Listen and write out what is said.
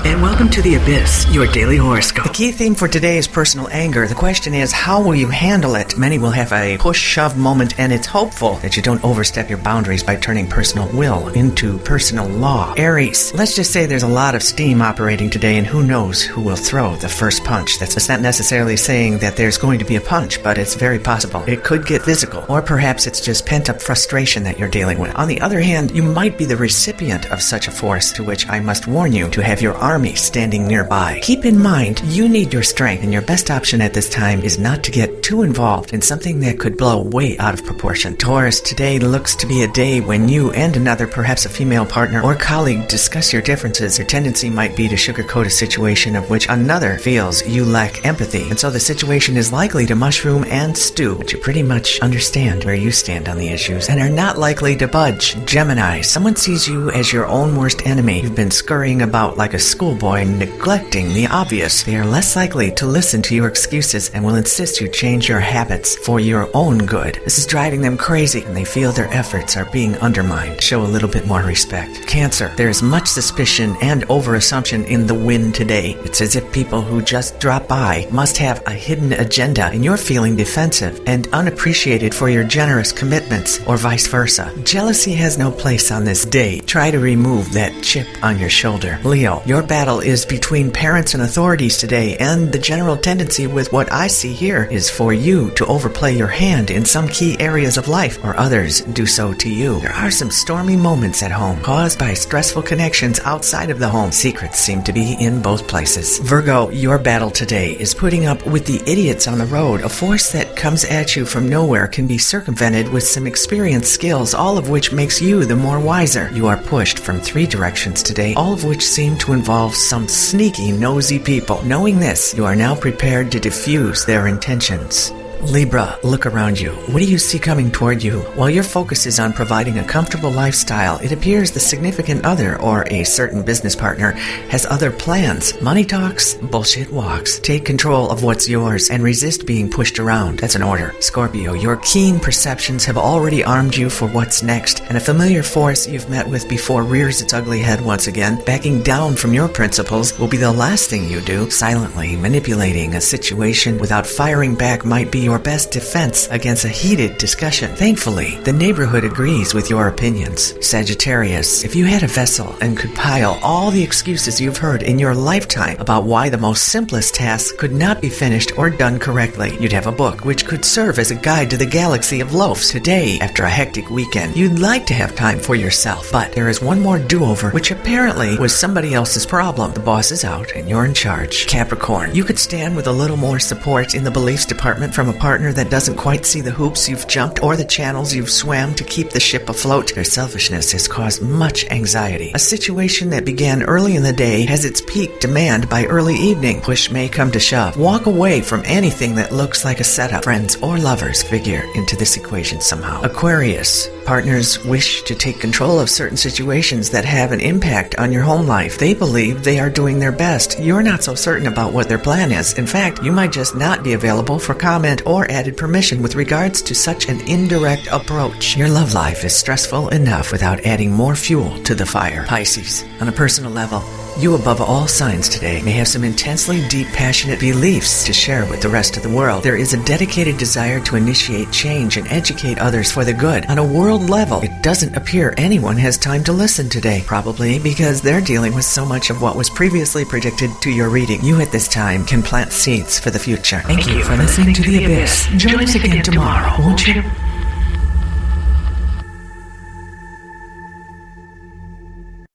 and welcome to The Abyss, your daily horoscope. The key theme for today is personal anger. The question is, how will you handle it? Many will have a push-shove moment, and it's hopeful that you don't overstep your boundaries by turning personal will into personal law. Aries, let's just say there's a lot of steam operating today, and who knows who will throw the first punch. That's not necessarily saying that there's going to be a punch, but it's very possible. It could get physical, or perhaps it's just pent-up frustration that you're dealing with. On the other hand, you might be the recipient of such a force, to which I must warn you to have your army standing nearby. Keep in mind, you need your strength, and your best option at this time is not to get too involved in something that could blow way out of proportion. Taurus, today looks to be a day when you and another, perhaps a female partner or colleague, discuss your differences. Your tendency might be to sugarcoat a situation of which another feels you lack empathy, and so the situation is likely to mushroom and stew, but you pretty much understand where you stand on the issues and are not likely to budge. Gemini, someone sees you as your own worst enemy. You've been scurrying about like a schoolboy, neglecting the obvious. They are less likely to listen to your excuses and will insist you change your habits for your own good. This is driving them crazy, and they feel their efforts are being undermined. Show a little bit more respect. Cancer, there is much suspicion and overassumption in the wind today. It's as if people who just drop by must have a hidden agenda, and you're feeling defensive and unappreciated for your generous commitments, or vice versa. Jealousy has no place on this day. Try to remove that chip on your shoulder. Leo, your battle is between parents and authorities today, and the general tendency with what I see here is for you to overplay your hand in some key areas of life, or others do so to you. There are some stormy moments at home, caused by stressful connections outside of the home. Secrets seem to be in both places. Virgo, your battle today is putting up with the idiots on the road. A force that comes at you from nowhere can be circumvented with some experienced skills, all of which makes you the more wiser. You are pushed from 3 directions today, all of which seem to involve some sneaky, nosy people. Knowing this, you are now prepared to diffuse their intentions. Libra, look around you. What do you see coming toward you? While your focus is on providing a comfortable lifestyle, it appears the significant other, or a certain business partner, has other plans. Money talks, bullshit walks. Take control of what's yours and resist being pushed around. That's an order. Scorpio, your keen perceptions have already armed you for what's next, and a familiar force you've met with before rears its ugly head once again. Backing down from your principles will be the last thing you do. Silently manipulating a situation without firing back might be your best defense against a heated discussion. Thankfully, the neighborhood agrees with your opinions. Sagittarius, if you had a vessel and could pile all the excuses you've heard in your lifetime about why the most simplest tasks could not be finished or done correctly, you'd have a book which could serve as a guide to the galaxy of loafs. Today, after a hectic weekend, you'd like to have time for yourself, but there is one more do-over, which apparently was somebody else's problem. The boss is out and you're in charge. Capricorn, you could stand with a little more support in the beliefs department from a partner that doesn't quite see the hoops you've jumped or the channels you've swam to keep the ship afloat. Their selfishness has caused much anxiety. A situation that began early in the day has its peak demand by early evening. Push may come to shove. Walk away from anything that looks like a setup. Friends or lovers figure into this equation somehow. Aquarius, partners wish to take control of certain situations that have an impact on your home life. They believe they are doing their best. You're not so certain about what their plan is. In fact, you might just not be available for comment or added permission with regards to such an indirect approach. Your love life is stressful enough without adding more fuel to the fire. Pisces, on a personal level, you above all signs today may have some intensely deep, passionate beliefs to share with the rest of the world. There is a dedicated desire to initiate change and educate others for the good. On a world level, it doesn't appear anyone has time to listen today, probably because they're dealing with so much of what was previously predicted to your reading. You at this time can plant seeds for the future. Thank you for listening to The Abyss. Join us again tomorrow, won't you?